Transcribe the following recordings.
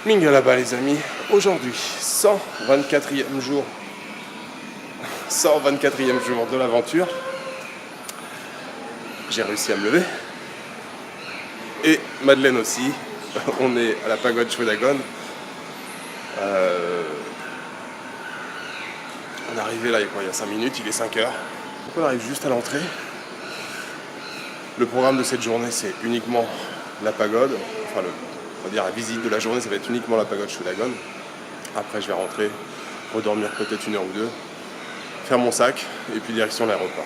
Minghalaba les amis, aujourd'hui 124e jour, 124e jour de l'aventure. J'ai réussi à me lever. Et Madeleine aussi, on est à la pagode Shwedagon. On est arrivé là il y a 5 minutes, il est 5 heures. Donc on arrive juste à l'entrée. Le programme de cette journée c'est uniquement la pagode, enfin on va dire la visite de la journée ça va être uniquement la pagode Shwedagon. Après je vais rentrer, redormir peut-être 1 heure ou 2, faire mon sac et puis direction l'aéroport.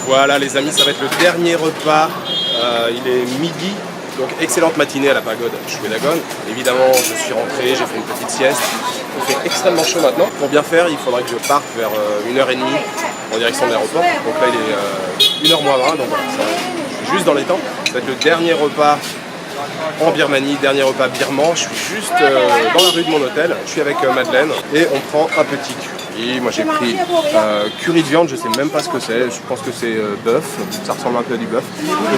Voilà les amis, ça va être le dernier repas, il est midi, donc excellente matinée à la pagode Shwedagon. Évidemment je suis rentré, j'ai fait une petite sieste, il fait extrêmement chaud maintenant. Pour bien faire il faudra que je parte vers 1h30 en direction de l'aéroport, donc là il est 1h moins 20, donc voilà, je suis juste dans les temps. Ça va être le dernier repas en Birmanie, dernier repas birman. Je suis juste dans la rue de mon hôtel, je suis avec Madeleine et on prend un petit curry. Moi j'ai pris curry de viande, je sais même pas ce que c'est, je pense que c'est bœuf, ça ressemble un peu à du bœuf.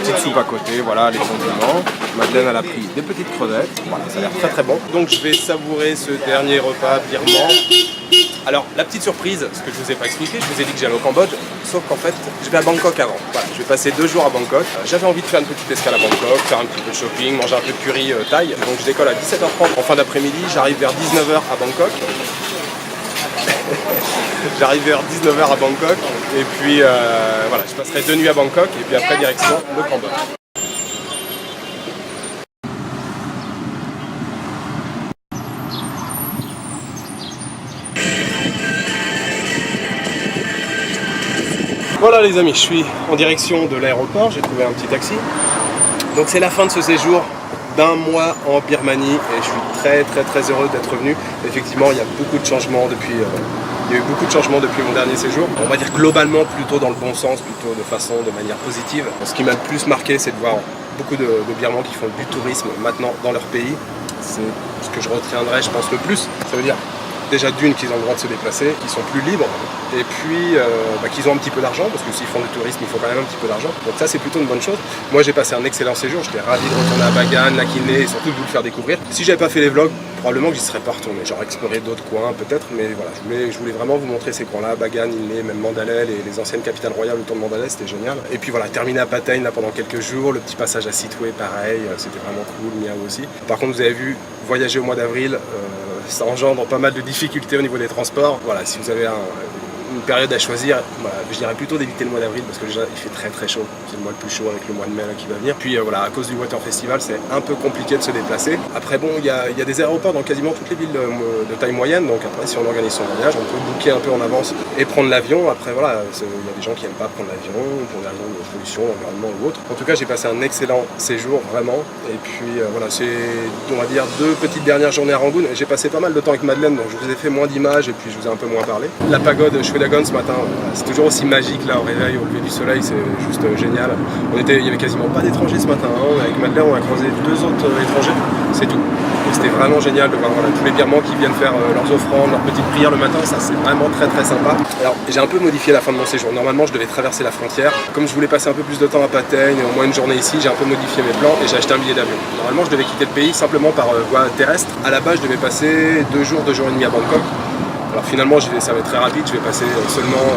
Petite soupe à côté, voilà les condiments. Madeleine elle a pris des petites crevettes, voilà ça a l'air très très bon. Donc je vais savourer ce dernier repas birman. Alors la petite surprise, ce que je vous ai pas expliqué, je vous ai dit que j'allais au Cambodge, sauf qu'en fait je vais à Bangkok avant. Voilà, je vais passer 2 jours à Bangkok. J'avais envie de faire une petite escale à Bangkok, faire un petit peu de shopping, manger un peu de curry thaï. Donc je décolle à 17h30 en fin d'après-midi, j'arrive vers 19h à Bangkok. J'arrive vers 19h à Bangkok et puis voilà, je passerai 2 nuits à Bangkok et puis après direction le Cambodge. Voilà les amis, je suis en direction de l'aéroport, j'ai trouvé un petit taxi. Donc c'est la fin de ce séjour d'1 mois en Birmanie et je suis très heureux d'être venu. Effectivement il y a beaucoup de changements depuis il y a eu beaucoup de changements depuis mon dernier séjour. On va dire globalement plutôt dans le bon sens, plutôt de manière positive. Ce qui m'a le plus marqué c'est de voir beaucoup de Birmans qui font du tourisme maintenant dans leur pays. C'est ce que je retiendrai je pense le plus. Ça veut dire déjà d'une qu'ils ont le droit de se déplacer, qu'ils sont plus libres et puis qu'ils ont un petit peu d'argent parce que s'ils font du tourisme il faut quand même un petit peu d'argent, donc ça c'est plutôt une bonne chose. Moi j'ai passé un excellent séjour, j'étais ravi de retourner à Bagan, Lakiné et surtout de vous le faire découvrir. Si j'avais pas fait les vlogs probablement que j'y serais pas retourné. J'aurais exploré d'autres coins peut-être, mais voilà, je voulais vraiment vous montrer ces coins-là, Bagan, Inle, même Mandalay, les anciennes capitales royales autour de Mandalay, c'était génial. Et puis voilà, terminé à Pattaya là pendant quelques jours, le petit passage à Sittwe, pareil, c'était vraiment cool, Miao aussi. Par contre, vous avez vu, voyager au mois d'avril, ça engendre pas mal de difficultés au niveau des transports. Voilà, si vous avez une période à choisir, voilà, je dirais plutôt d'éviter le mois d'avril parce que déjà il fait très chaud, c'est le mois le plus chaud avec le mois de mai là, qui va venir. Puis voilà, à cause du Water Festival, c'est un peu compliqué de se déplacer. Après bon, il y a des aéroports dans quasiment toutes les villes de taille moyenne, donc après si on organise son voyage, on peut booker un peu en avance et prendre l'avion. Après voilà, il y a des gens qui n'aiment pas prendre l'avion pour des raisons de pollution, environnement ou autre. En tout cas, j'ai passé un excellent séjour vraiment. Et puis voilà, c'est on va dire 2 petites dernières journées à Rangoon. J'ai passé pas mal de temps avec Madeleine, donc je vous ai fait moins d'images et puis je vous ai un peu moins parlé. La pagode Shwedagon ce matin, c'est toujours aussi magique là au réveil, au lever du soleil, c'est juste génial. Il y avait quasiment pas d'étrangers ce matin, hein. Avec Madeleine on a croisé 2 autres étrangers, c'est tout. Et c'était vraiment génial de voir voilà, tous les Birmans qui viennent faire leurs offrandes, leurs petites prières le matin, ça c'est vraiment très sympa. Alors j'ai un peu modifié la fin de mon séjour, normalement je devais traverser la frontière. Comme je voulais passer un peu plus de temps à Pattaya et au moins une journée ici, j'ai un peu modifié mes plans et j'ai acheté un billet d'avion. Normalement je devais quitter le pays simplement par voie terrestre. À la base je devais passer 2 jours et demi à Bangkok. Alors finalement ça va être très rapide, je vais passer seulement,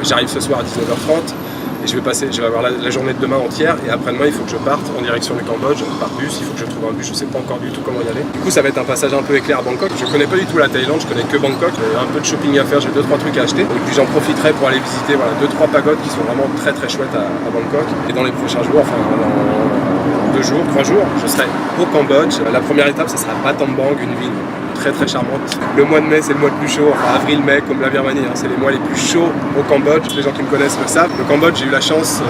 j'arrive ce soir à 19h30 et je vais avoir la journée de demain entière et après-demain il faut que je parte en direction du Cambodge par bus, il faut que je trouve un bus, je sais pas encore du tout comment y aller. Du coup ça va être un passage un peu éclair à Bangkok, je connais pas du tout la Thaïlande, je connais que Bangkok, j'ai un peu de shopping à faire, j'ai 2-3 trucs à acheter et puis j'en profiterai pour aller visiter voilà, 2-3 pagodes qui sont vraiment très chouettes à Bangkok et dans les prochains jours, enfin dans 2 jours, 3 jours, je serai au Cambodge. La première étape ça sera Battambang, une ville très charmante. Le mois de mai c'est le mois le plus chaud, enfin avril-mai comme la Birmanie, hein, c'est les mois les plus chauds au Cambodge, les gens qui me connaissent le savent. Le Cambodge j'ai eu la chance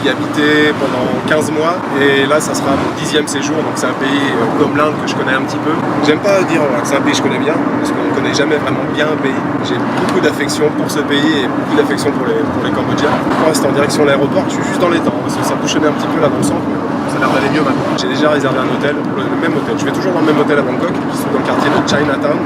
d'y habiter pendant 15 mois et là ça sera mon 10e séjour, donc c'est un pays comme l'Inde que je connais un petit peu. J'aime pas dire que c'est un pays que je connais bien, parce qu'on ne connaît jamais vraiment bien un pays. J'ai beaucoup d'affection pour ce pays et beaucoup d'affection pour les Cambodgiens. Pour l'instant en direction de l'aéroport, je suis juste dans les temps, parce que ça bouchonnait un petit peu là dans le centre. Ça a l'air d'aller mieux maintenant. J'ai déjà réservé un hôtel, le même hôtel. Je vais toujours dans le même hôtel à Bangkok, qui se trouve dans le quartier de Chinatown.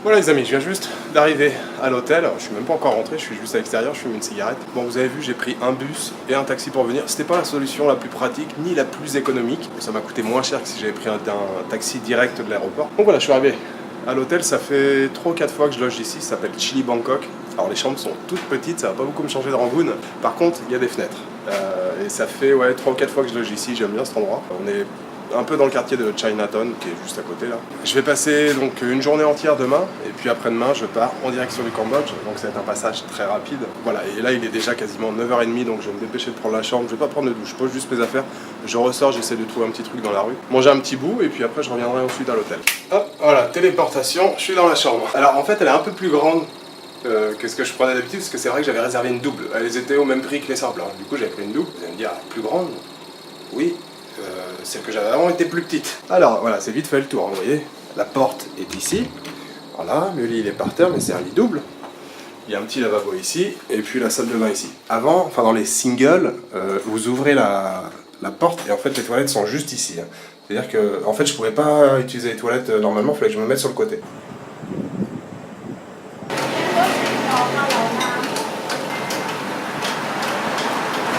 Voilà les amis, je viens juste d'arriver à l'hôtel, je suis même pas encore rentré, je suis juste à l'extérieur, je fume une cigarette. Bon vous avez vu, j'ai pris un bus et un taxi pour venir, c'était pas la solution la plus pratique ni la plus économique, ça m'a coûté moins cher que si j'avais pris un taxi direct de l'aéroport. Donc voilà, je suis arrivé à l'hôtel, ça fait 3 ou 4 fois que je loge ici, ça s'appelle Chili Bangkok. Alors les chambres sont toutes petites, ça va pas beaucoup me changer de Rangoon, par contre il y a des fenêtres. Et ça fait 3 ou 4 fois que je loge ici, j'aime bien cet endroit. On est un peu dans le quartier de Chinatown qui est juste à côté là. Je vais passer donc une journée entière demain et puis après-demain je pars en direction du Cambodge, donc ça va être un passage très rapide. Voilà, et là il est déjà quasiment 9h30 donc je vais me dépêcher de prendre la chambre, je vais pas prendre de douche, je pose juste mes affaires, je ressors, j'essaie de trouver un petit truc dans la rue, manger un petit bout et puis après je reviendrai ensuite à l'hôtel. Hop, voilà, téléportation, je suis dans la chambre. Alors en fait elle est un peu plus grande que ce que je prenais d'habitude parce que c'est vrai que j'avais réservé une double, elles étaient au même prix que les simples, hein. Du coup j'avais pris une double, vous allez me dire plus grande, oui. Celle que j'avais avant était plus petite. Alors voilà, c'est vite fait le tour, hein, vous voyez. La porte est ici. Voilà, le lit il est par terre, mais c'est un lit double. Il y a un petit lavabo ici, et puis la salle de bain ici. Avant, enfin dans les singles, vous ouvrez la porte, et en fait les toilettes sont juste ici. Hein. C'est-à-dire que, en fait, je pouvais pas utiliser les toilettes normalement, il fallait que je me mette sur le côté.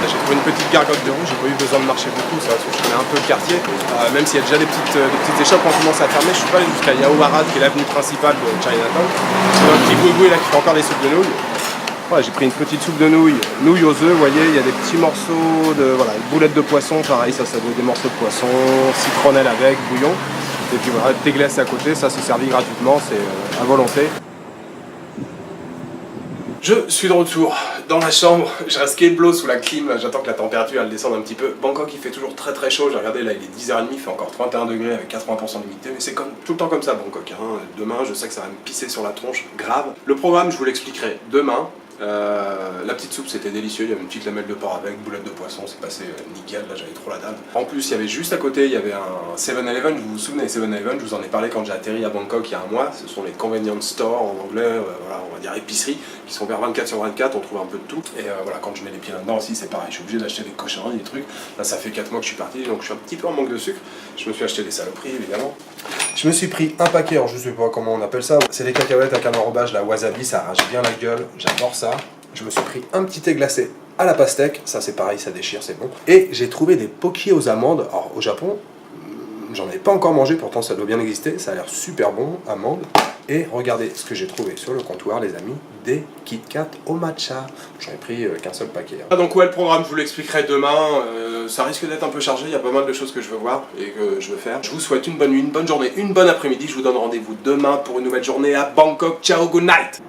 J'ai trouvé une petite gargote de rue, j'ai pas eu besoin de marcher beaucoup, ça, parce que je connais un peu le quartier. Même s'il y a déjà des petites échoppes qui ont commencé à fermer, je suis pas allé jusqu'à Yaowarat, qui est l'avenue principale de Chinatown. C'est un petit boui là qui fait encore des soupes de nouilles. Voilà, j'ai pris une petite soupe de nouilles aux œufs, vous voyez, il y a des petits morceaux de, voilà, boulettes de poisson, pareil, ça doit être des morceaux de poisson, citronnelle avec, bouillon. Et puis voilà, thé glacé à côté, ça c'est servi gratuitement, c'est à volonté. Je suis de retour dans la chambre, je reste blow sous la clim, j'attends que la température elle descende un petit peu. Bangkok il fait toujours très très chaud, j'ai regardé là il est 10h30, il fait encore 31 degrés avec 80% d'humidité, mais c'est comme tout le temps comme ça Bangkok. Hein. Demain je sais que ça va me pisser sur la tronche, grave. Le programme je vous l'expliquerai demain. La petite soupe c'était délicieux, il y avait une petite lamelle de porc avec, boulette de poisson, c'est passé nickel, là j'avais trop la dalle. En plus il y avait juste à côté, il y avait un 7-Eleven, vous vous souvenez 7-Eleven, je vous en ai parlé quand j'ai atterri à Bangkok il y a un mois, ce sont les convenience stores en anglais, voilà, on va dire épiceries, qui sont vers 24/24, on trouve un peu de tout. Et voilà, quand je mets les pieds là-dedans aussi c'est pareil, je suis obligé d'acheter des cochonneries, des trucs. Là ça fait 4 mois que je suis parti, donc je suis un petit peu en manque de sucre, je me suis acheté des saloperies évidemment. Je me suis pris un paquet, alors je sais pas comment on appelle ça, c'est des cacahuètes avec un enrobage, la wasabi, ça arrache bien la gueule, j'adore ça. Je me suis pris un petit thé glacé à la pastèque, ça c'est pareil, ça déchire, c'est bon. Et j'ai trouvé des pokies aux amandes, alors au Japon, j'en ai pas encore mangé, pourtant ça doit bien exister, ça a l'air super bon, amandes. Et regardez ce que j'ai trouvé sur le comptoir les amis, des Kit Kat au matcha. J'en ai pris qu'un seul paquet. Ah donc ouais, le programme je vous l'expliquerai demain, ça risque d'être un peu chargé, il y a pas mal de choses que je veux voir et que je veux faire. Je vous souhaite une bonne nuit, une bonne journée, une bonne après-midi, je vous donne rendez-vous demain pour une nouvelle journée à Bangkok. Ciao, good night.